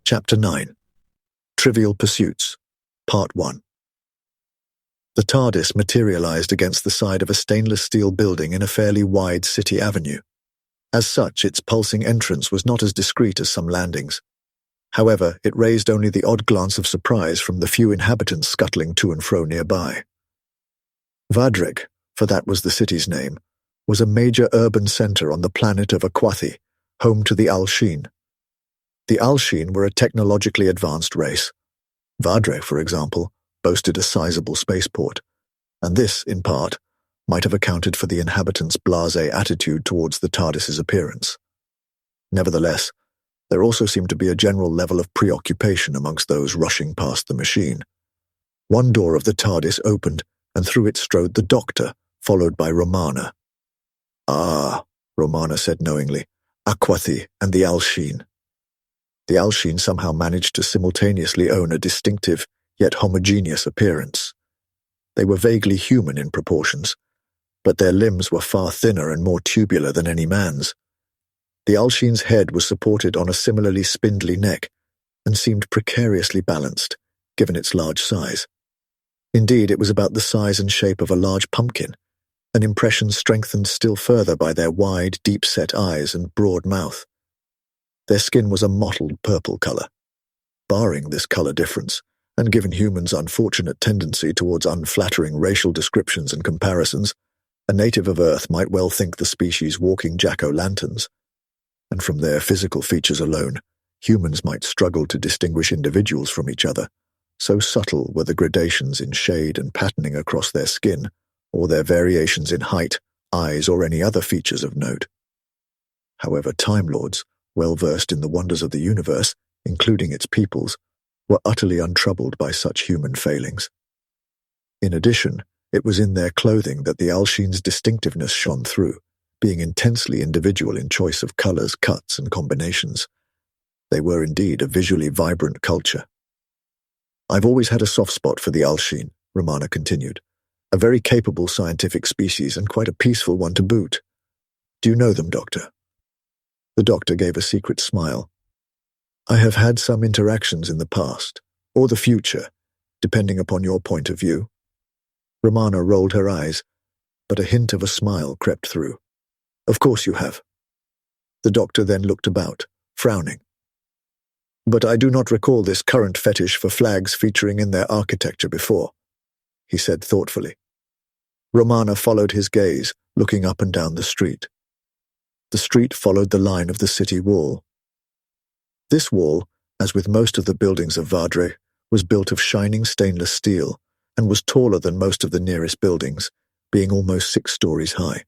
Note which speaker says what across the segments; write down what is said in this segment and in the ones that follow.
Speaker 1: Chapter 9. Trivial Pursuits, Part 1. The TARDIS materialized against the side of a stainless steel building in a fairly wide city avenue. As such, its pulsing entrance was not as discreet as some landings. However, it raised only the odd glance of surprise from the few inhabitants scuttling to and fro nearby. Vadreg, for that was the city's name, was a major urban center on the planet of Aquathi, home to the Alsheen. The Alsheen were a technologically advanced race. Vadre, for example, boasted a sizable spaceport, and this, in part, might have accounted for the inhabitants' blasé attitude towards the TARDIS's appearance. Nevertheless, there also seemed to be a general level of preoccupation amongst those rushing past the machine. One door of the TARDIS opened, and through it strode the Doctor, followed by Romana. "Ah," Romana said knowingly, "Aquathi and the Alsheen." The Alsheen somehow managed to simultaneously own a distinctive, yet homogeneous appearance. They were vaguely human in proportions, but their limbs were far thinner and more tubular than any man's. The Alsheen's head was supported on a similarly spindly neck and seemed precariously balanced, given its large size. Indeed, it was about the size and shape of a large pumpkin, an impression strengthened still further by their wide, deep-set eyes and broad mouth. Their skin was a mottled purple color. Barring this color difference, and given humans' unfortunate tendency towards unflattering racial descriptions and comparisons, a native of Earth might well think the species walking jack-o'-lanterns. And from their physical features alone, humans might struggle to distinguish individuals from each other, so subtle were the gradations in shade and patterning across their skin, or their variations in height, eyes, or any other features of note. However, Time Lords, well versed in the wonders of the universe, including its peoples, were utterly untroubled by such human failings. In addition, it was in their clothing that the Alsheen's distinctiveness shone through, being intensely individual in choice of colors, cuts, and combinations. They were indeed a visually vibrant culture. "I've always had a soft spot for the Alsheen," Romana continued. "A very capable scientific species and quite a peaceful one to boot. Do you know them, Doctor?" The Doctor gave a secret smile. "I have had some interactions in the past, or the future, depending upon your point of view." Romana rolled her eyes, but a hint of a smile crept through. "Of course you have." The Doctor then looked about, frowning. "But I do not recall this current fetish for flags featuring in their architecture before," he said thoughtfully. Romana followed his gaze, looking up and down the street. The street followed the line of the city wall. This wall, as with most of the buildings of Vadre, was built of shining stainless steel and was taller than most of the nearest buildings, being almost 6 stories high.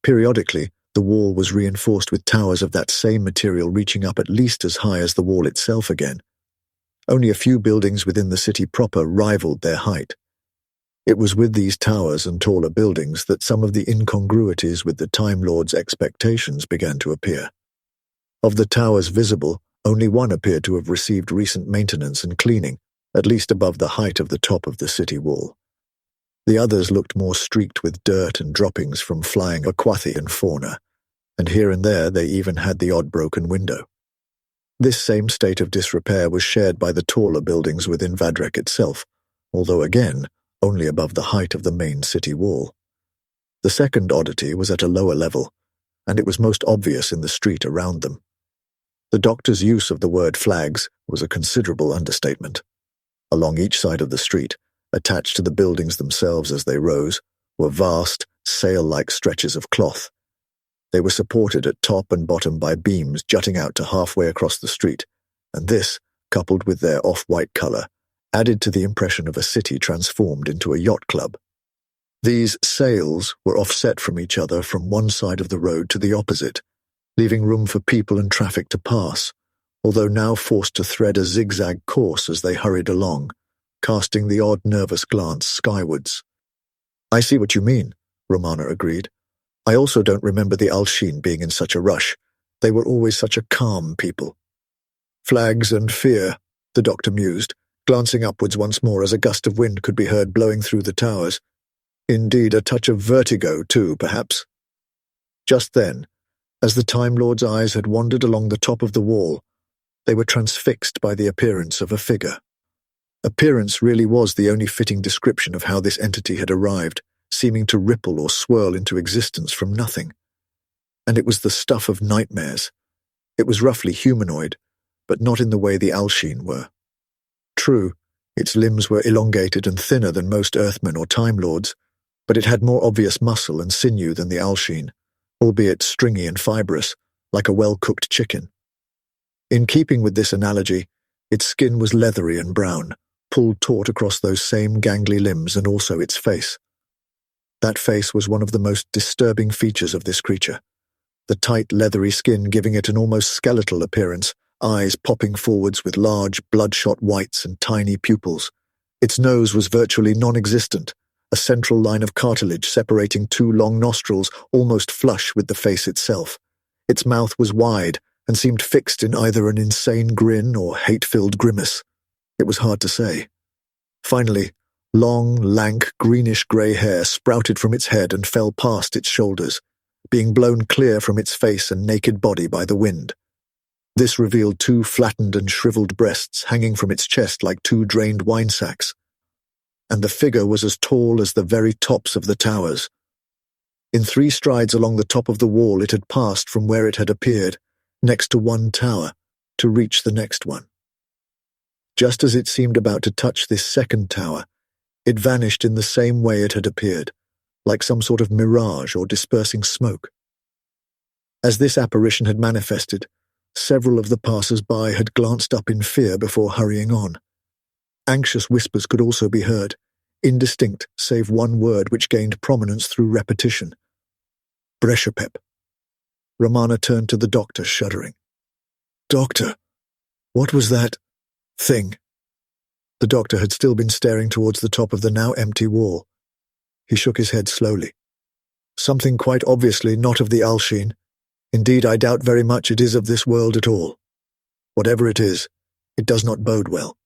Speaker 1: Periodically, the wall was reinforced with towers of that same material reaching up at least as high as the wall itself again. Only a few buildings within the city proper rivaled their height. It was with these towers and taller buildings that some of the incongruities with the Time Lord's expectations began to appear. Of the towers visible, only one appeared to have received recent maintenance and cleaning, at least above the height of the top of the city wall. The others looked more streaked with dirt and droppings from flying aquathi and fauna, and here and there they even had the odd broken window. This same state of disrepair was shared by the taller buildings within Vadrek itself, although again, only above the height of the main city wall. The second oddity was at a lower level, and it was most obvious in the street around them. The Doctor's use of the word flags was a considerable understatement. Along each side of the street, attached to the buildings themselves as they rose, were vast, sail-like stretches of cloth. They were supported at top and bottom by beams jutting out to halfway across the street, and this, coupled with their off-white color, added to the impression of a city transformed into a yacht club. These sails were offset from each other from one side of the road to the opposite, leaving room for people and traffic to pass, although now forced to thread a zigzag course as they hurried along, casting the odd nervous glance skywards. "I see what you mean," Romana agreed. "I also don't remember the Alsheen being in such a rush. They were always such a calm people." "Flags and fear," the doctor mused, glancing upwards once more as a gust of wind could be heard blowing through the towers. "Indeed, a touch of vertigo, too, perhaps." Just then, as the Time Lord's eyes had wandered along the top of the wall, they were transfixed by the appearance of a figure. Appearance really was the only fitting description of how this entity had arrived, seeming to ripple or swirl into existence from nothing. And it was the stuff of nightmares. It was roughly humanoid, but not in the way the Alsheen were. True, its limbs were elongated and thinner than most Earthmen or Time Lords, but it had more obvious muscle and sinew than the Alsheen, albeit stringy and fibrous, like a well-cooked chicken. In keeping with this analogy, its skin was leathery and brown, pulled taut across those same gangly limbs and also its face. That face was one of the most disturbing features of this creature, the tight, leathery skin giving it an almost skeletal appearance, eyes popping forwards with large, bloodshot whites and tiny pupils. Its nose was virtually non-existent, a central line of cartilage separating two long nostrils almost flush with the face itself. Its mouth was wide and seemed fixed in either an insane grin or hate-filled grimace. It was hard to say. Finally, long, lank, greenish-grey hair sprouted from its head and fell past its shoulders, being blown clear from its face and naked body by the wind. This revealed two flattened and shriveled breasts hanging from its chest like two drained wine sacks. And the figure was as tall as the very tops of the towers. In 3 strides along the top of the wall it had passed from where it had appeared, next to one tower, to reach the next one. Just as it seemed about to touch this second tower, it vanished in the same way it had appeared, like some sort of mirage or dispersing smoke. As this apparition had manifested, several of the passers-by had glanced up in fear before hurrying on. Anxious whispers could also be heard, indistinct save one word which gained prominence through repetition. Breshapep. Romana turned to the doctor, shuddering. "Doctor, what was that thing?" The doctor had still been staring towards the top of the now empty wall. He shook his head slowly. "Something quite obviously not of the Alsheen. Indeed, I doubt very much it is of this world at all. Whatever it is, it does not bode well."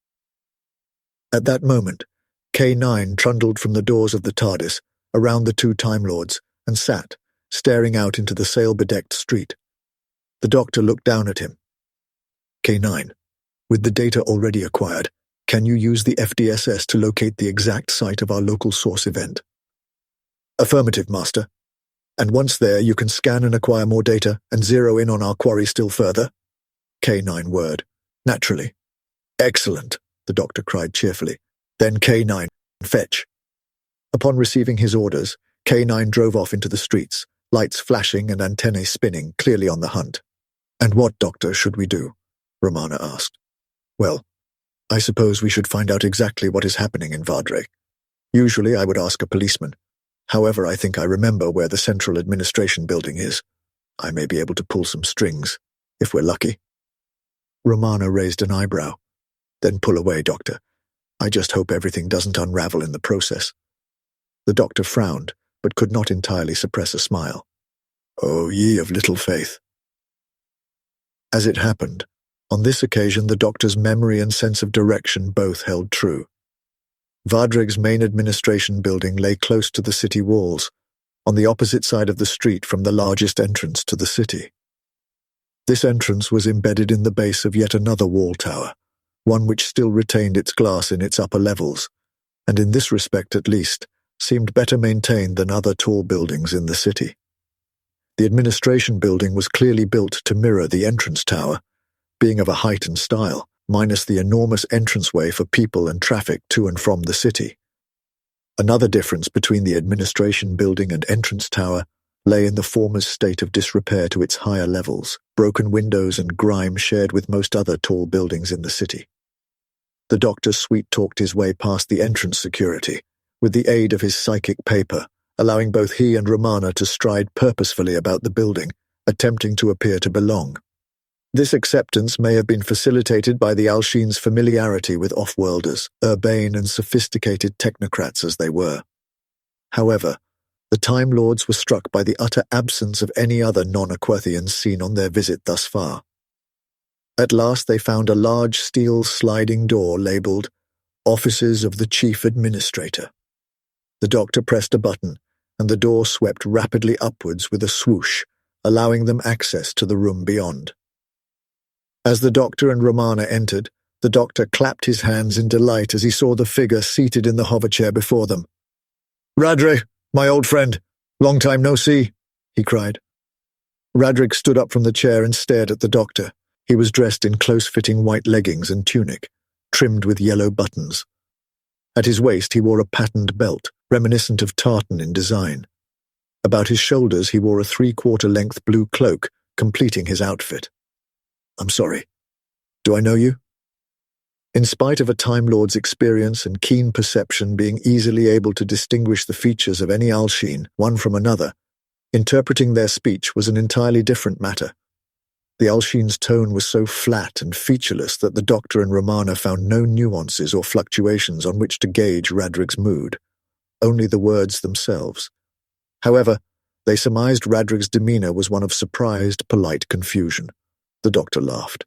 Speaker 1: At that moment, K9 trundled from the doors of the TARDIS, around the 2 Time Lords, and sat, staring out into the sail-bedecked street. The doctor looked down at him. "K9, with the data already acquired, can you use the FDSS to locate the exact site of our local source event?" "Affirmative, Master. And once there, you can scan and acquire more data and zero in on our quarry still further?" K9 whirred. "Naturally." "Excellent," the doctor cried cheerfully. "Then K9, fetch." Upon receiving his orders, K9 drove off into the streets, lights flashing and antennae spinning, clearly on the hunt. "And what, Doctor, should we do?" Romana asked. "Well, I suppose we should find out exactly what is happening in Vardre. Usually I would ask a policeman. However, I think I remember where the Central Administration Building is. I may be able to pull some strings, if we're lucky." Romana raised an eyebrow. "Then pull away, Doctor. I just hope everything doesn't unravel in the process." The doctor frowned, but could not entirely suppress a smile. "Oh, ye of little faith." As it happened, on this occasion the doctor's memory and sense of direction both held true. Vardreg's main administration building lay close to the city walls, on the opposite side of the street from the largest entrance to the city. This entrance was embedded in the base of yet another wall tower, one which still retained its glass in its upper levels, and in this respect at least, seemed better maintained than other tall buildings in the city. The administration building was clearly built to mirror the entrance tower, being of a height and style, minus the enormous entranceway for people and traffic to and from the city. Another difference between the administration building and entrance tower lay in the former's state of disrepair to its higher levels, broken windows and grime shared with most other tall buildings in the city. The doctor sweet-talked his way past the entrance security, with the aid of his psychic paper, allowing both he and Romana to stride purposefully about the building, attempting to appear to belong. This acceptance may have been facilitated by the Alshine's familiarity with off-worlders, urbane and sophisticated technocrats as they were. However, the Time Lords were struck by the utter absence of any other non-Aquathians seen on their visit thus far. At last they found a large steel sliding door labelled Offices of the Chief Administrator. The doctor pressed a button, and the door swept rapidly upwards with a swoosh, allowing them access to the room beyond. As the doctor and Romana entered, the doctor clapped his hands in delight as he saw the figure seated in the hoverchair before them. "Radre, my old friend, long time no see," he cried. Radric stood up from the chair and stared at the doctor. He was dressed in close-fitting white leggings and tunic, trimmed with yellow buttons. At his waist he wore a patterned belt, reminiscent of tartan in design. About his shoulders he wore a 3/4-length blue cloak, completing his outfit. "I'm sorry. Do I know you?" In spite of a Time Lord's experience and keen perception being easily able to distinguish the features of any Alshine, one from another, interpreting their speech was an entirely different matter. The Alshine's tone was so flat and featureless that the doctor and Romana found no nuances or fluctuations on which to gauge Radric's mood, only the words themselves. However, they surmised Radric's demeanour was one of surprised, polite confusion. The doctor laughed.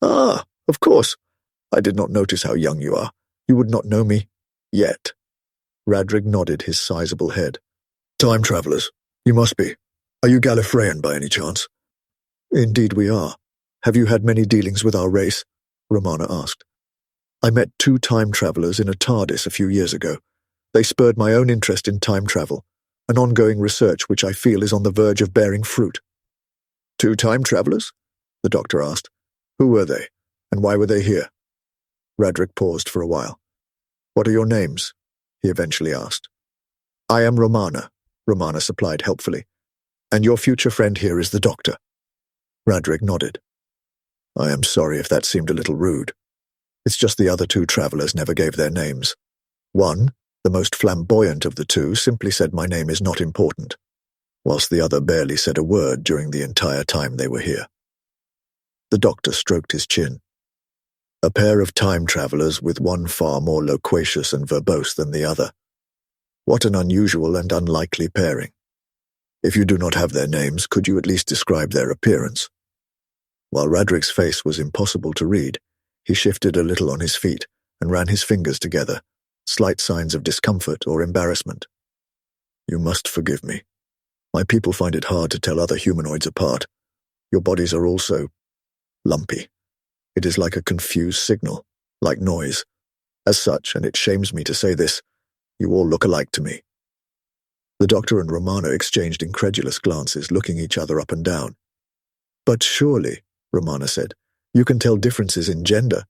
Speaker 1: "Ah, of course. I did not notice how young you are. You would not know me yet." Radric nodded his sizable head. "Time travelers. You must be. Are you Gallifreyan by any chance?" "Indeed we are. Have you had many dealings with our race?" Romana asked. "I met 2 time travelers in a TARDIS a few years ago. They spurred my own interest in time travel, an ongoing research which I feel is on the verge of bearing fruit." "2 time travelers?" the doctor asked. "Who were they, and why were they here?" Radric paused for a while. "What are your names?" he eventually asked. "I am Romana," Romana supplied helpfully. "And your future friend here is the doctor." Radric nodded. "I am sorry if that seemed a little rude. It's just the other 2 travelers never gave their names. One, the most flamboyant of the 2, simply said my name is not important, whilst the other barely said a word during the entire time they were here." The doctor stroked his chin. "A pair of time travelers with one far more loquacious and verbose than the other. What an unusual and unlikely pairing. If you do not have their names, could you at least describe their appearance?" While Radric's face was impossible to read, he shifted a little on his feet and ran his fingers together, slight signs of discomfort or embarrassment. "You must forgive me. My people find it hard to tell other humanoids apart. Your bodies are also lumpy. It is like a confused signal, like noise. As such, and it shames me to say this, you all look alike to me." The doctor and Romana exchanged incredulous glances, looking each other up and down. "But surely," Romana said, "you can tell differences in gender."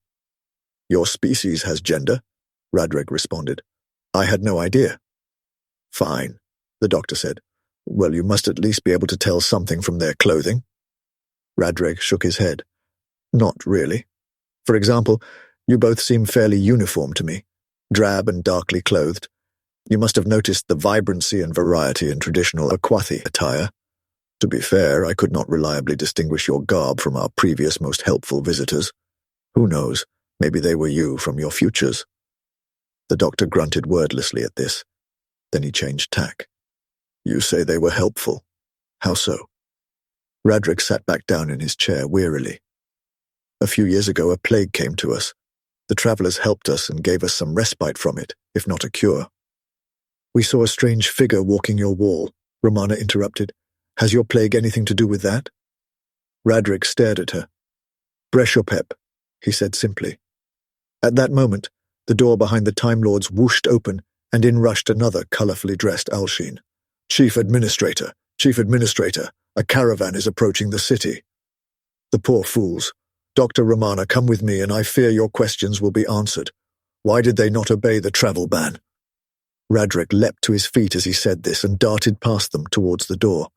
Speaker 1: "Your species has gender," Radric responded. "I had no idea." "Fine," the doctor said. "Well, you must at least be able to tell something from their clothing." Radric shook his head. "Not really. For example, you both seem fairly uniform to me, drab and darkly clothed. You must have noticed the vibrancy and variety in traditional Aquathi attire. To be fair, I could not reliably distinguish your garb from our previous most helpful visitors. Who knows, maybe they were you from your futures." The doctor grunted wordlessly at this. Then he changed tack. "You say they were helpful. How so?" Radric sat back down in his chair wearily. "A few years ago a plague came to us. The travelers helped us and gave us some respite from it, if not a cure." "We saw a strange figure walking your wall," Romana interrupted. "Has your plague anything to do with that?" Radric stared at her. "Breshopep," he said simply. At that moment, the door behind the Time Lords whooshed open, and in rushed another colourfully dressed Alshine. Chief Administrator, a caravan is approaching the city." "The poor fools. Dr. Romana, come with me, and I fear your questions will be answered. Why did they not obey the travel ban?" Radric leapt to his feet as he said this and darted past them towards the door.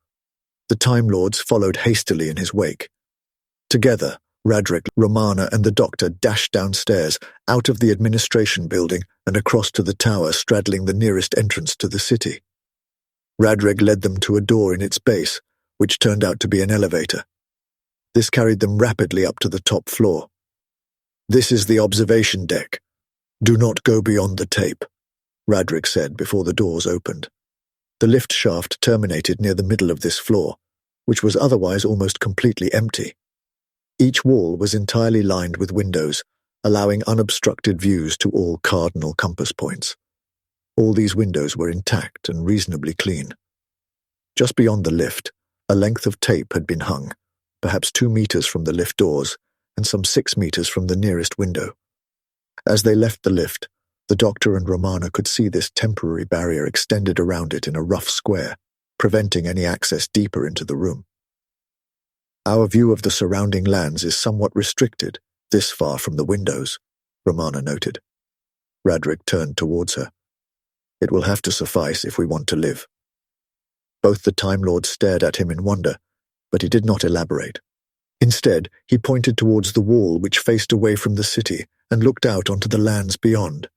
Speaker 1: The Time Lords followed hastily in his wake. Together, Radric, Romana, and the doctor dashed downstairs, out of the administration building and across to the tower straddling the nearest entrance to the city. Radric led them to a door in its base, which turned out to be an elevator. This carried them rapidly up to the top floor. "This is the observation deck. Do not go beyond the tape," Radric said before the doors opened. The lift shaft terminated near the middle of this floor, which was otherwise almost completely empty. Each wall was entirely lined with windows, allowing unobstructed views to all cardinal compass points. All these windows were intact and reasonably clean. Just beyond the lift, a length of tape had been hung, perhaps 2 meters from the lift doors and some 6 meters from the nearest window. As they left the lift, the doctor and Romana could see this temporary barrier extended around it in a rough square, preventing any access deeper into the room. "Our view of the surrounding lands is somewhat restricted, this far from the windows," Romana noted. Radric turned towards her. "It will have to suffice if we want to live." Both the Time Lords stared at him in wonder, but he did not elaborate. Instead, he pointed towards the wall which faced away from the city and looked out onto the lands beyond.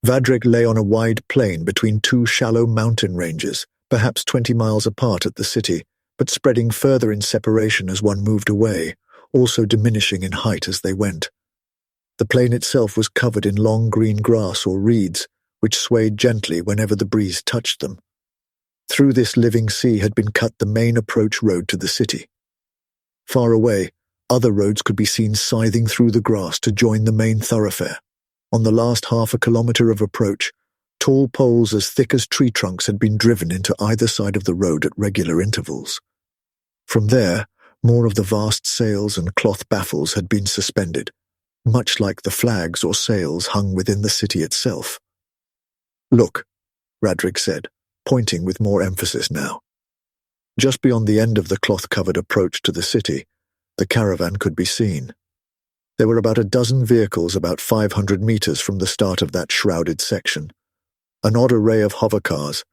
Speaker 1: Vadreg lay on a wide plain between 2 shallow mountain ranges, perhaps 20 miles apart at the city, but spreading further in separation as one moved away, also diminishing in height as they went. The plain itself was covered in long green grass or reeds, which swayed gently whenever the breeze touched them. Through this living sea had been cut the main approach road to the city. Far away, other roads could be seen scything through the grass to join the main thoroughfare. On the last half a kilometer of approach, tall poles as thick as tree trunks had been driven into either side of the road at regular intervals. From there, more of the vast sails and cloth baffles had been suspended, much like the flags or sails hung within the city itself. "Look," Radric said, pointing with more emphasis now. Just beyond the end of the cloth-covered approach to the city, the caravan could be seen. There were about a dozen vehicles about 500 meters from the start of that shrouded section. An odd array of hovercars,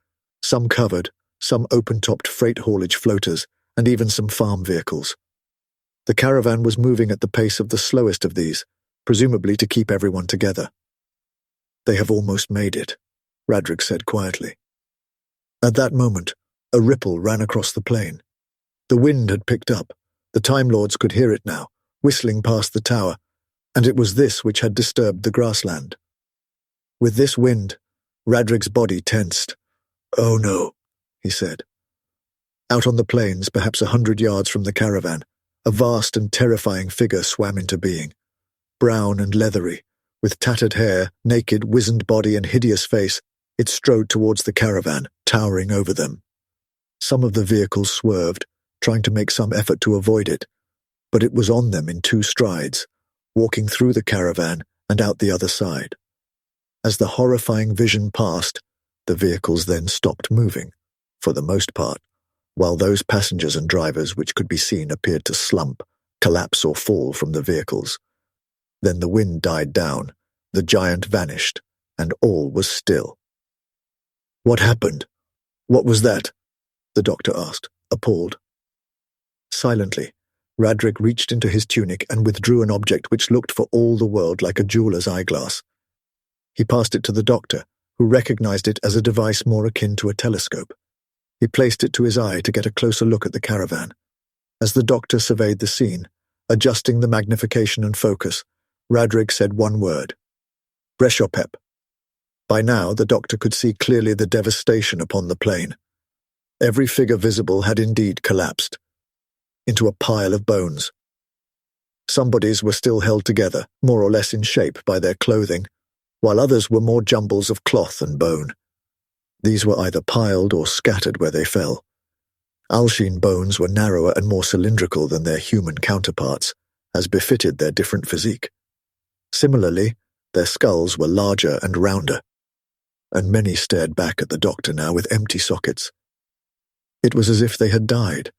Speaker 1: some covered, some open-topped freight haulage floaters, and even some farm vehicles. The caravan was moving at the pace of the slowest of these, presumably to keep everyone together. "They have almost made it," Radric said quietly. At that moment, a ripple ran across the plain. The wind had picked up. The Time Lords could hear it now, whistling past the tower, and it was this which had disturbed the grassland. With this wind, Radric's body tensed. "Oh no," he said. Out on the plains, perhaps 100 yards from the caravan, a vast and terrifying figure swam into being. Brown and leathery, with tattered hair, naked, wizened body and hideous face, it strode towards the caravan, towering over them. Some of the vehicles swerved, trying to make some effort to avoid it, but it was on them in 2 strides, walking through the caravan and out the other side. As the horrifying vision passed, the vehicles then stopped moving, for the most part, while those passengers and drivers which could be seen appeared to slump, collapse or fall from the vehicles. Then the wind died down, the giant vanished, and all was still. "What happened? What was that?" the doctor asked, appalled. Silently, Radric reached into his tunic and withdrew an object which looked for all the world like a jeweler's eyeglass. He passed it to the doctor, who recognized it as a device more akin to a telescope. He placed it to his eye to get a closer look at the caravan. As the doctor surveyed the scene, adjusting the magnification and focus, Radric said one word: "Breshopep." By now, the doctor could see clearly the devastation upon the plain. Every figure visible had indeed collapsed into a pile of bones. Some bodies were still held together, more or less in shape, by their clothing, while others were more jumbles of cloth and bone. These were either piled or scattered where they fell. Alshine bones were narrower and more cylindrical than their human counterparts, as befitted their different physique. Similarly, their skulls were larger and rounder, and many stared back at the doctor now with empty sockets. It was as if they had died.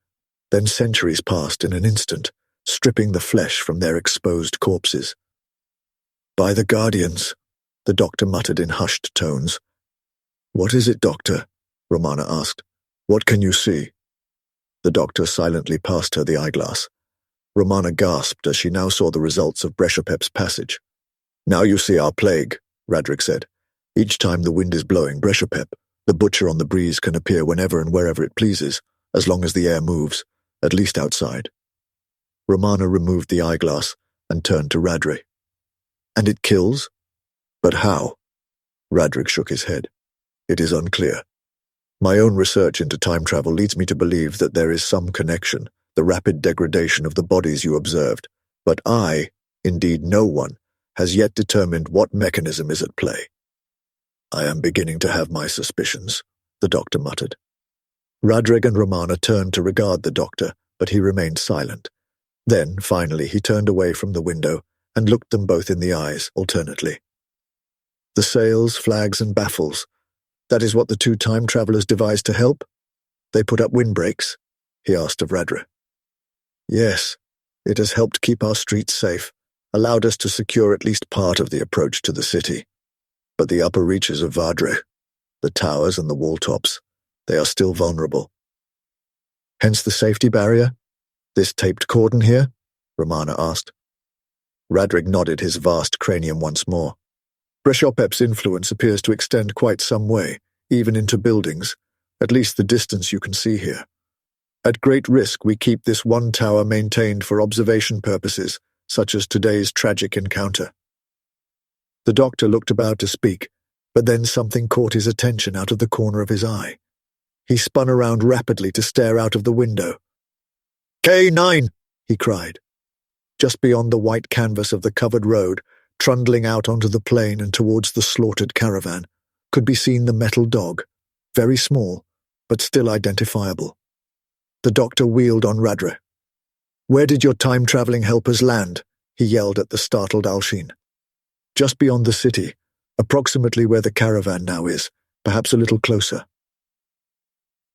Speaker 1: Then centuries passed in an instant, stripping the flesh from their exposed corpses. "By the Guardians," the doctor muttered in hushed tones. "What is it, doctor?" Romana asked. "What can you see?" The doctor silently passed her the eyeglass. Romana gasped as she now saw the results of Breshopep's passage. "Now you see our plague," Radric said. "Each time the wind is blowing Breshopep, the butcher on the breeze can appear whenever and wherever it pleases, as long as the air moves, at least outside." Romana removed the eyeglass and turned to Radric. "And it kills? But how?" Radric shook his head. "It is unclear. My own research into time travel leads me to believe that there is some connection, the rapid degradation of the bodies you observed, but I, indeed no one, has yet determined what mechanism is at play." "I am beginning to have my suspicions," the doctor muttered. Radric and Romana turned to regard the doctor, but he remained silent. Then, finally, he turned away from the window and looked them both in the eyes, alternately. "The sails, flags, and baffles. That is what the two time travelers devised to help? They put up windbreaks?" he asked of Radric. "Yes, it has helped keep our streets safe, allowed us to secure at least part of the approach to the city. But the upper reaches of Vadre, the towers and the wall tops, they are still vulnerable." "Hence the safety barrier? This taped cordon here?" Romana asked. Radric nodded his vast cranium once more. "Breshopep's influence appears to extend quite some way, even into buildings, at least the distance you can see here. At great risk, we keep this one tower maintained for observation purposes, such as today's tragic encounter." The doctor looked about to speak, but then something caught his attention out of the corner of his eye. He spun around rapidly to stare out of the window. "K9!" he cried. Just beyond the white canvas of the covered road, trundling out onto the plain and towards the slaughtered caravan, could be seen the metal dog, very small, but still identifiable. The doctor wheeled on Radric. "Where did your time-traveling helpers land?" he yelled at the startled Alshin. "Just beyond the city, approximately where the caravan now is, perhaps a little closer."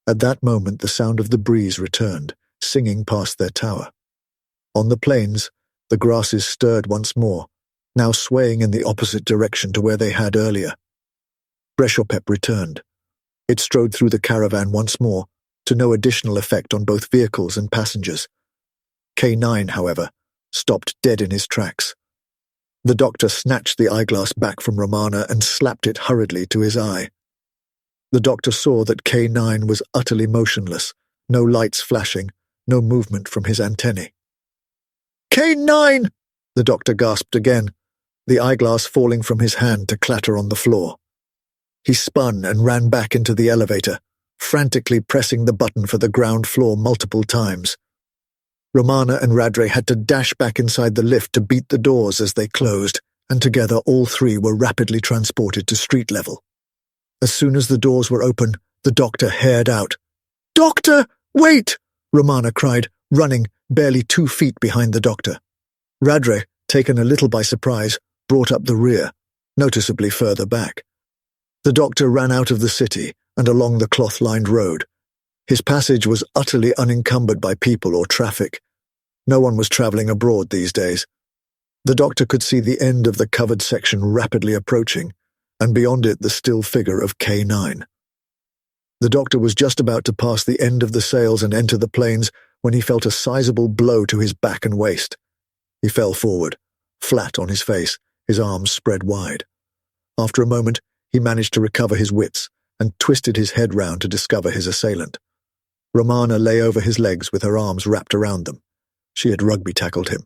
Speaker 1: At that moment the sound of the breeze returned, singing past their tower. On the plains, the grasses stirred once more, now swaying in the opposite direction to where they had earlier. Breshopep returned. It strode through the caravan once more, to no additional effect on both vehicles and passengers. K9, however, stopped dead in his tracks. The doctor snatched the eyeglass back from Romana and slapped it hurriedly to his eye. The doctor saw that K9 was utterly motionless, no lights flashing, no movement from his antennae. "K9!" the doctor gasped again, the eyeglass falling from his hand to clatter on the floor. He spun and ran back into the elevator, frantically pressing the button for the ground floor multiple times. Romana and Radric had to dash back inside the lift to beat the doors as they closed, and together all three were rapidly transported to street level. As soon as the doors were open, the doctor hared out. "Doctor, wait!" Romana cried, running, barely 2 feet behind the doctor. Radric, taken a little by surprise, brought up the rear, noticeably further back. The doctor ran out of the city and along the cloth-lined road. His passage was utterly unencumbered by people or traffic. No one was travelling abroad these days. The doctor could see the end of the covered section rapidly approaching, and beyond it the still figure of K9. The doctor was just about to pass the end of the sails and enter the plains when he felt a sizable blow to his back and waist. He fell forward, flat on his face, his arms spread wide. After a moment, he managed to recover his wits and twisted his head round to discover his assailant. Romana lay over his legs with her arms wrapped around them. She had rugby-tackled him.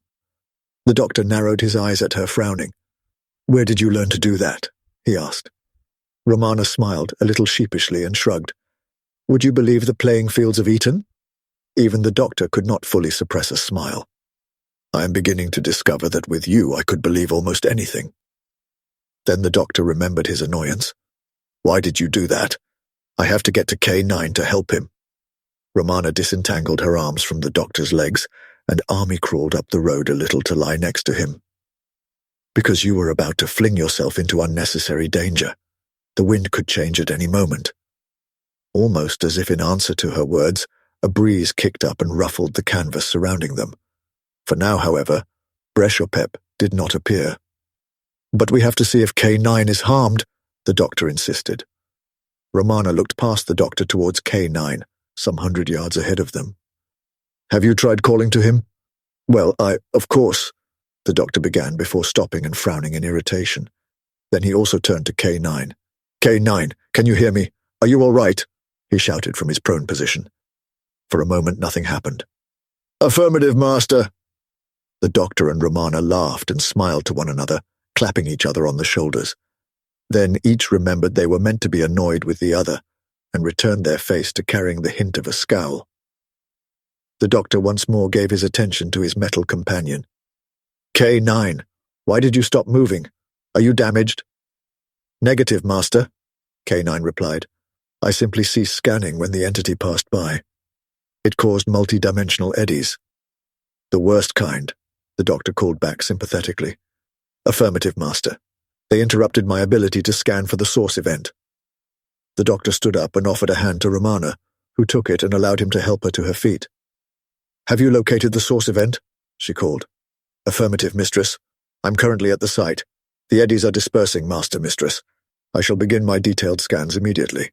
Speaker 1: The doctor narrowed his eyes at her, frowning. "Where did you learn to do that?" he asked. Romana smiled, a little sheepishly, and shrugged. "Would you believe the playing fields of Eton?" Even the doctor could not fully suppress a smile. "I am beginning to discover that with you I could believe almost anything." Then the doctor remembered his annoyance. "Why did you do that? I have to get to K9 to help him." Romana disentangled her arms from the doctor's legs and army-crawled up the road a little to lie next to him. "Because you were about to fling yourself into unnecessary danger. The wind could change at any moment." Almost as if in answer to her words, a breeze kicked up and ruffled the canvas surrounding them. For now, however, Breshopep did not appear. "But we have to see if K9 is harmed," the doctor insisted. Romana looked past the doctor towards K9, some 100 yards ahead of them. "Have you tried calling to him?" Well, of course, the doctor began before stopping and frowning in irritation. Then he also turned to K9. K9, can you hear me? Are you all right? He shouted from his prone position. For a moment, nothing happened. Affirmative, Master. The doctor and Romana laughed and smiled to one another, clapping each other on the shoulders. Then each remembered they were meant to be annoyed with the other, and returned their face to carrying the hint of a scowl. The doctor once more gave his attention to his metal companion. K9, why did you stop moving? Are you damaged? Negative, Master, K9 replied. I simply ceased scanning when the entity passed by. It caused multi-dimensional eddies. The worst kind, the doctor called back sympathetically. Affirmative, Master. They interrupted my ability to scan for the source event. The doctor stood up and offered a hand to Romana, who took it and allowed him to help her to her feet. Have you located the source event? She called. Affirmative, Mistress. I'm currently at the site. The eddies are dispersing, Master, Mistress. I shall begin my detailed scans immediately.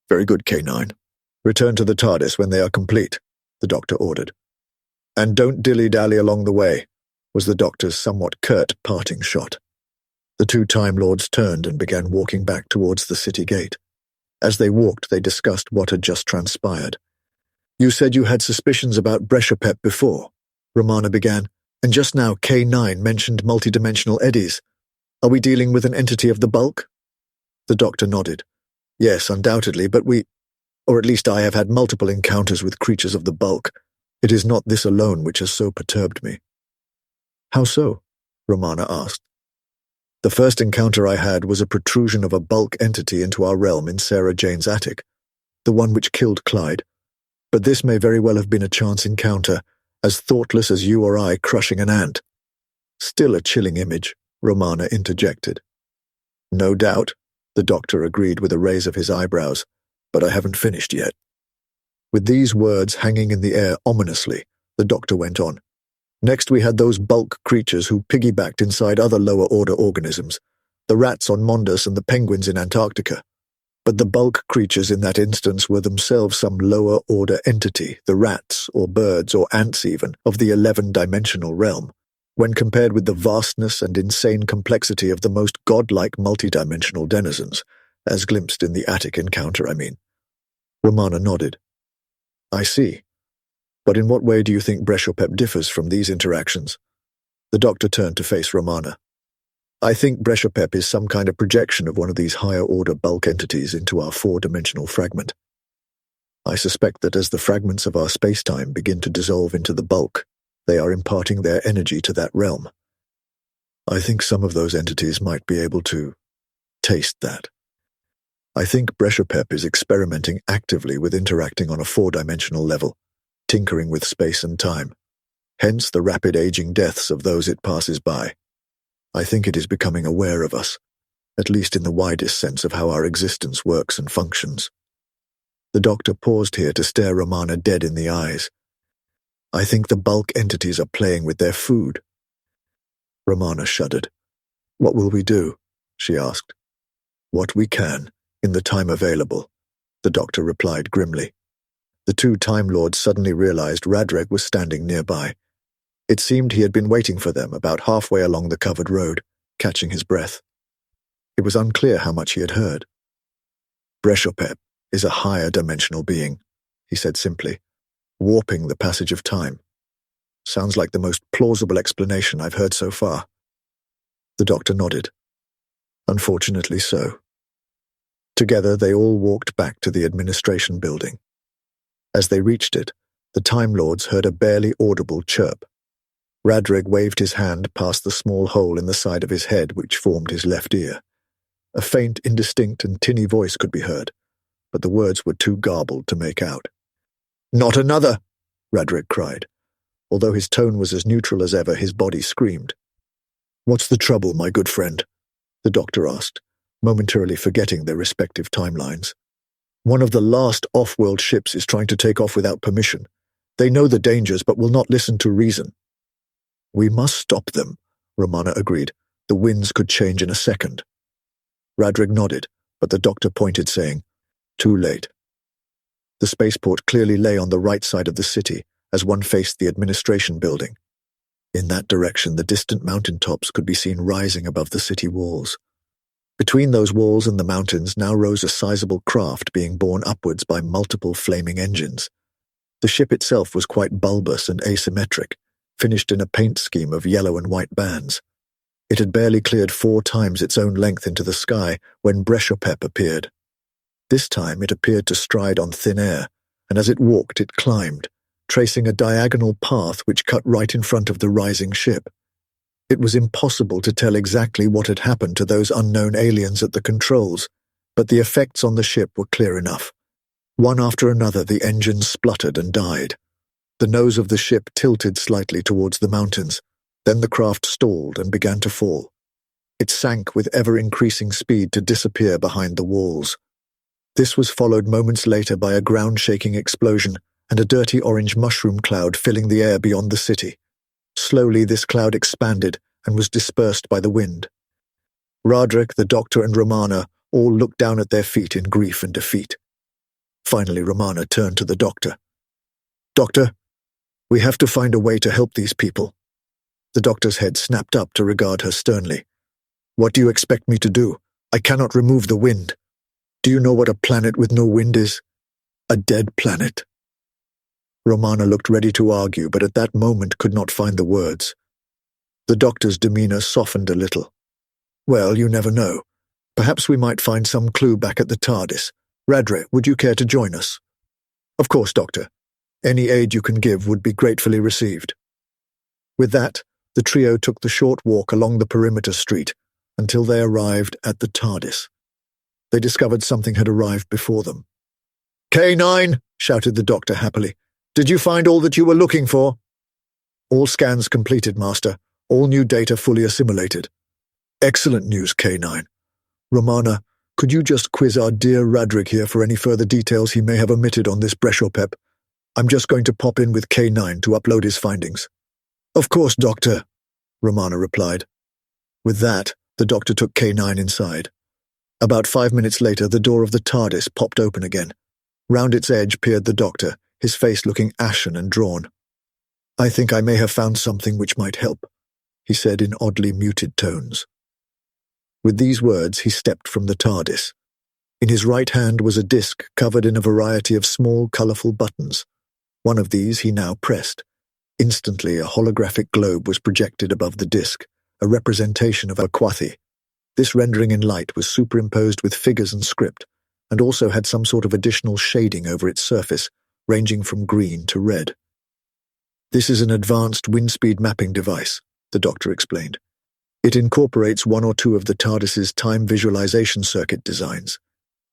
Speaker 1: Very good, K9. Return to the TARDIS when they are complete, the doctor ordered. And don't dilly-dally along the way, was the doctor's somewhat curt parting shot. The two Time Lords turned and began walking back towards the city gate. As they walked, they discussed what had just transpired. You said you had suspicions about Breshopep before, Romana began, and just now K9 mentioned multidimensional eddies. Are we dealing with an entity of the bulk? The doctor nodded. Yes, undoubtedly, but or at least I have had multiple encounters with creatures of the bulk. It is not this alone which has so perturbed me. How so? Romana asked. The first encounter I had was a protrusion of a bulk entity into our realm in Sarah Jane's attic, the one which killed Clyde. But this may very well have been a chance encounter, as thoughtless as you or I crushing an ant. Still a chilling image, Romana interjected. No doubt, the doctor agreed with a raise of his eyebrows, but I haven't finished yet. With these words hanging in the air ominously, the doctor went on. Next we had those bulk creatures who piggybacked inside other lower-order organisms, the rats on Mondas and the penguins in Antarctica. But the bulk creatures in that instance were themselves some lower-order entity, the rats, or birds, or ants even, of the 11-dimensional realm, when compared with the vastness and insane complexity of the most godlike multidimensional denizens, as glimpsed in the attic encounter, I mean. Romana nodded. I see. But in what way do you think Breshopep differs from these interactions? The doctor turned to face Romana. I think Breshopep is some kind of projection of one of these higher-order bulk entities into our four-dimensional fragment. I suspect that as the fragments of our space-time begin to dissolve into the bulk, they are imparting their energy to that realm. I think some of those entities might be able to taste that. I think Breshopep is experimenting actively with interacting on a four-dimensional level, tinkering with space and time, hence the rapid aging deaths of those it passes by. I think it is becoming aware of us, at least in the widest sense of how our existence works and functions. The doctor paused here to stare Romana dead in the eyes. I think the bulk entities are playing with their food. Romana shuddered. What will we do? She asked. What we can, in the time available, the doctor replied grimly. The two Time Lords suddenly realized Radreg was standing nearby. It seemed he had been waiting for them about halfway along the covered road, catching his breath. It was unclear how much he had heard. Breshopep is a higher dimensional being, he said simply, warping the passage of time. Sounds like the most plausible explanation I've heard so far. The doctor nodded. Unfortunately so. Together they all walked back to the administration building. As they reached it, the Time Lords heard a barely audible chirp. Radreg waved his hand past the small hole in the side of his head which formed his left ear. A faint, indistinct and tinny voice could be heard, but the words were too garbled to make out. Not another! Radreg cried. Although his tone was as neutral as ever, his body screamed. What's the trouble, my good friend? The doctor asked, momentarily forgetting their respective timelines. One of the last off-world ships is trying to take off without permission. They know the dangers, but will not listen to reason. We must stop them, Romana agreed. The winds could change in a second. Radreg nodded, but the doctor pointed, saying, Too late. The spaceport clearly lay on the right side of the city, as one faced the administration building, In that direction, the distant mountain tops could be seen rising above the city walls. Between those walls and the mountains now rose a sizable craft being borne upwards by multiple flaming engines. The ship itself was quite bulbous and asymmetric, finished in a paint scheme of yellow and white bands. It had barely cleared 4 times its own length into the sky when Breshopep appeared. This time it appeared to stride on thin air, and as it walked it climbed, tracing a diagonal path which cut right in front of the rising ship. It was impossible to tell exactly what had happened to those unknown aliens at the controls, but the effects on the ship were clear enough. One after another the engines spluttered and died. The nose of the ship tilted slightly towards the mountains. Then the craft stalled and began to fall. It sank with ever-increasing speed to disappear behind the walls. This was followed moments later by a ground-shaking explosion and a dirty orange mushroom cloud filling the air beyond the city. Slowly this cloud expanded and was dispersed by the wind. Radrik, the doctor, and Romana all looked down at their feet in grief and defeat. Finally, Romana turned to the doctor. "Doctor, we have to find a way to help these people." The doctor's head snapped up to regard her sternly. "What do you expect me to do? I cannot remove the wind. Do you know what a planet with no wind is? A dead planet." Romana looked ready to argue, but at that moment could not find the words. The doctor's demeanor softened a little. "Well, you never know. Perhaps we might find some clue back at the TARDIS. Radre, would you care to join us?" "Of course, Doctor. Any aid you can give would be gratefully received." With that, the trio took the short walk along the perimeter street until they arrived at the TARDIS. They discovered something had arrived before them. "K9!" shouted the doctor happily. "Did you find all that you were looking for?" "All scans completed, Master. All new data fully assimilated." "Excellent news, K9. Romana, could you just quiz our dear Radrik here for any further details he may have omitted on this Breshopep? I'm just going to pop in with K9 to upload his findings." "Of course, Doctor," Romana replied. With that, the doctor took K9 inside. About 5 minutes later, the door of the TARDIS popped open again. Round its edge peered the doctor, his face looking ashen and drawn. "I think I may have found something which might help," he said in oddly muted tones. With these words, he stepped from the TARDIS. In his right hand was a disc covered in a variety of small, colourful buttons. One of these he now pressed. Instantly, a holographic globe was projected above the disc, a representation of Aquathi. This rendering in light was superimposed with figures and script, and also had some sort of additional shading over its surface, ranging from green to red. "This is an advanced wind speed mapping device," the doctor explained. "It incorporates 1 or 2 of the TARDIS's time visualization circuit designs.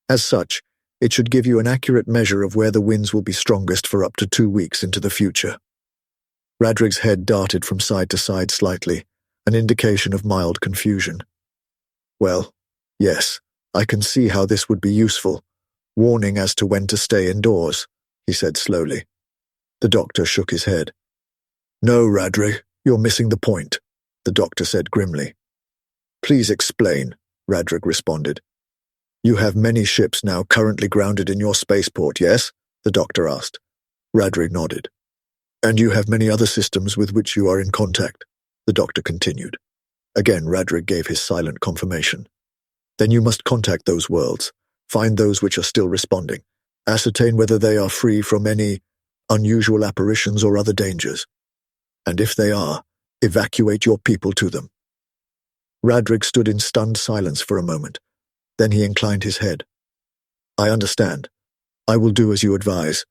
Speaker 1: As such, it should give you an accurate measure of where the winds will be strongest for up to 2 weeks into the future." Radrig's head darted from side to side slightly, an indication of mild confusion. "Well, yes, I can see how this would be useful. Warning as to when to stay indoors," he said slowly. The doctor shook his head. "No, Radrig, you're missing the point," the doctor said grimly. "Please explain," Radrig responded. "You have many ships now currently grounded in your spaceport, yes?" the doctor asked. Radrig nodded. "And you have many other systems with which you are in contact," the doctor continued. Again, Radrig gave his silent confirmation. "Then you must contact those worlds, find those which are still responding, ascertain whether they are free from any unusual apparitions or other dangers. And if they are, evacuate your people to them." Radrig stood in stunned silence for a moment. Then he inclined his head. "I understand. I will do as you advise.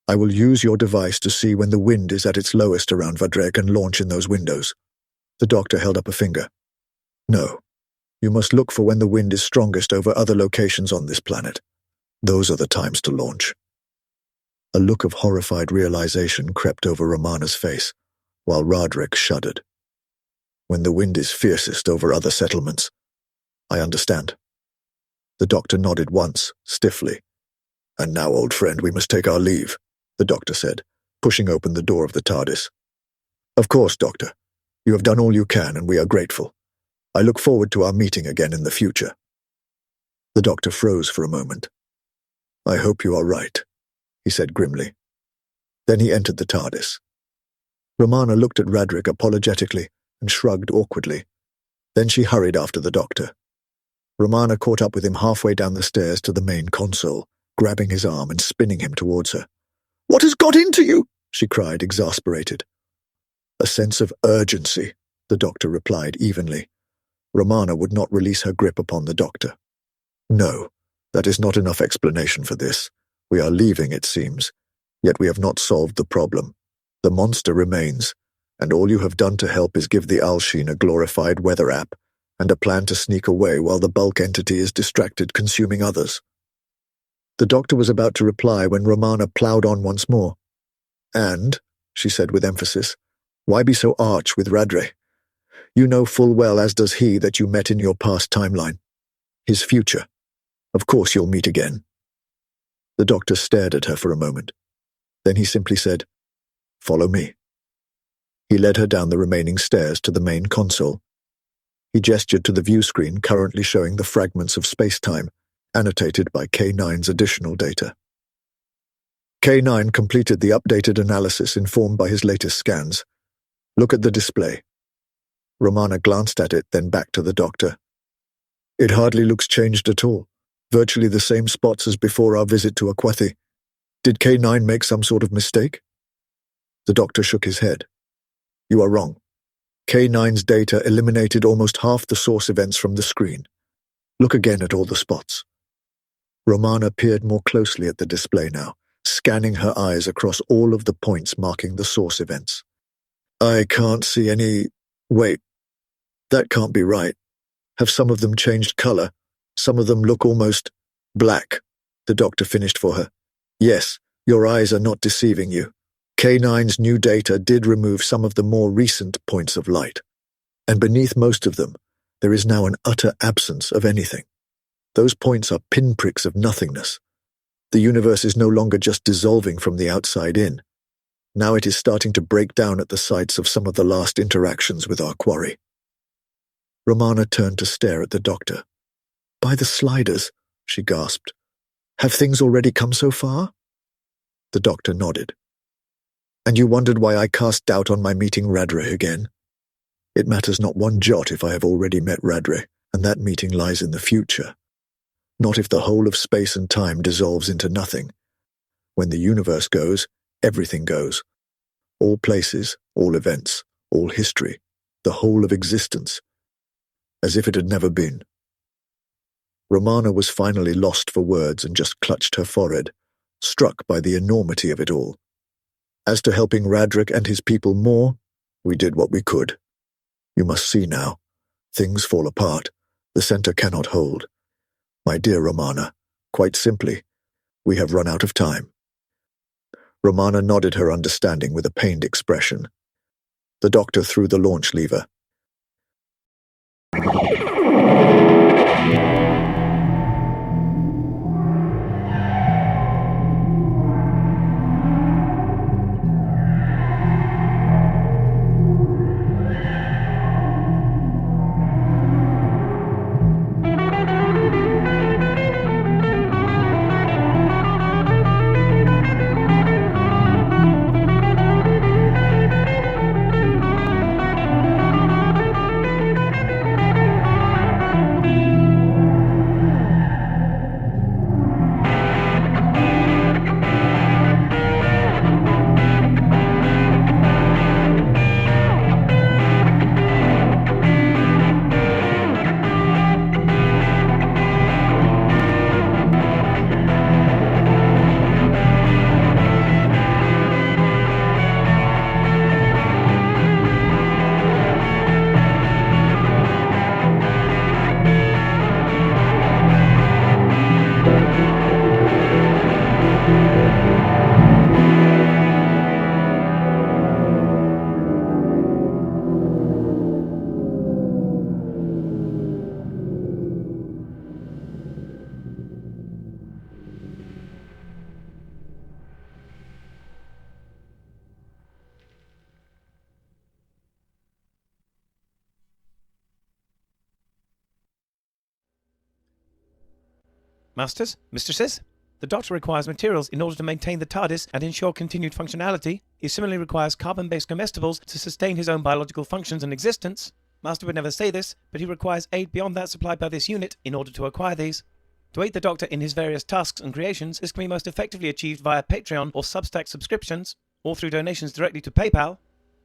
Speaker 1: I will use your device to see when the wind is at its lowest around Vadreg and launch in those windows." The doctor held up a finger. "No. You must look for when the wind is strongest over other locations on this planet. Those are the times to launch." A look of horrified realization crept over Romana's face, while Radrik shuddered. "When the wind is fiercest over other settlements. I understand." The doctor nodded once, stiffly. "And now, old friend, we must take our leave," the doctor said, pushing open the door of the TARDIS. "Of course, Doctor. You have done all you can, and we are grateful. I look forward to our meeting again in the future." The doctor froze for a moment. "I hope you are right," he said grimly. Then he entered the TARDIS. Romana looked at Radric apologetically and shrugged awkwardly. Then she hurried after the doctor. Romana caught up with him halfway down the stairs to the main console, grabbing his arm and spinning him towards her. "What has got into you?" she cried, exasperated. "A sense of urgency," the doctor replied evenly. Romana would not release her grip upon the doctor. "No, that is not enough explanation for this. We are leaving, it seems. Yet we have not solved the problem. The monster remains, and all you have done to help is give the Alsheen a glorified weather app and a plan to sneak away while the bulk entity is distracted consuming others." The doctor was about to reply when Romana ploughed on once more. "And," she said with emphasis, "why be so arch with Radre? You know full well, as does he, that you met in your past timeline. His future. Of course you'll meet again." The doctor stared at her for a moment. Then he simply said, "Follow me." He led her down the remaining stairs to the main console. He gestured to the view screen currently showing the fragments of space-time, annotated by K9's additional data. K9 completed the updated analysis informed by his latest scans. "Look at the display." Romana glanced at it, then back to the doctor. "It hardly looks changed at all. Virtually the same spots as before our visit to Aquathi. Did K9 make some sort of mistake?" The doctor shook his head. "You are wrong. K9's data eliminated almost half the source events from the screen. Look again at all the spots." Romana peered more closely at the display now, scanning her eyes across all of the points marking the source events. "I can't see any... Wait, that can't be right. Have some of them changed color? Some of them look almost black," the doctor finished for her. "Yes, your eyes are not deceiving you. K9's new data did remove some of the more recent points of light. And beneath most of them, there is now an utter absence of anything. Those points are pinpricks of nothingness. The universe is no longer just dissolving from the outside in. Now it is starting to break down at the sites of some of the last interactions with our quarry." Romana turned to stare at the doctor. "By the sliders," she gasped. "Have things already come so far?" The doctor nodded. "And you wondered why I cast doubt on my meeting Radre again? It matters not one jot if I have already met Radre, and that meeting lies in the future. Not if the whole of space and time dissolves into nothing. When the universe goes, everything goes. All places, all events, all history, the whole of existence. As if it had never been." Romana was finally lost for words and just clutched her forehead, struck by the enormity of it all. As to helping Radric and his people more, we did what we could. You must see now. Things fall apart. The center cannot hold. My dear Romana, quite simply, we have run out of time." Romana nodded her understanding with a pained expression. The doctor threw the launch lever.
Speaker 2: Masters? Mistresses? The Doctor requires materials in order to maintain the TARDIS and ensure continued functionality. He similarly requires carbon-based comestibles to sustain his own biological functions and existence. Master would never say this, but he requires aid beyond that supplied by this unit in order to acquire these. To aid the Doctor in his various tasks and creations, this can be most effectively achieved via Patreon or Substack subscriptions, or through donations directly to PayPal.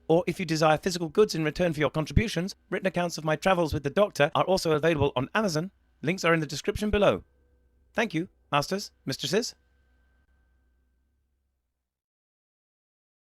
Speaker 2: Or if you desire physical goods in return for your contributions, written accounts of my travels with the Doctor are also available on Amazon. Links are in the description below. Thank you, Masters, Mistresses.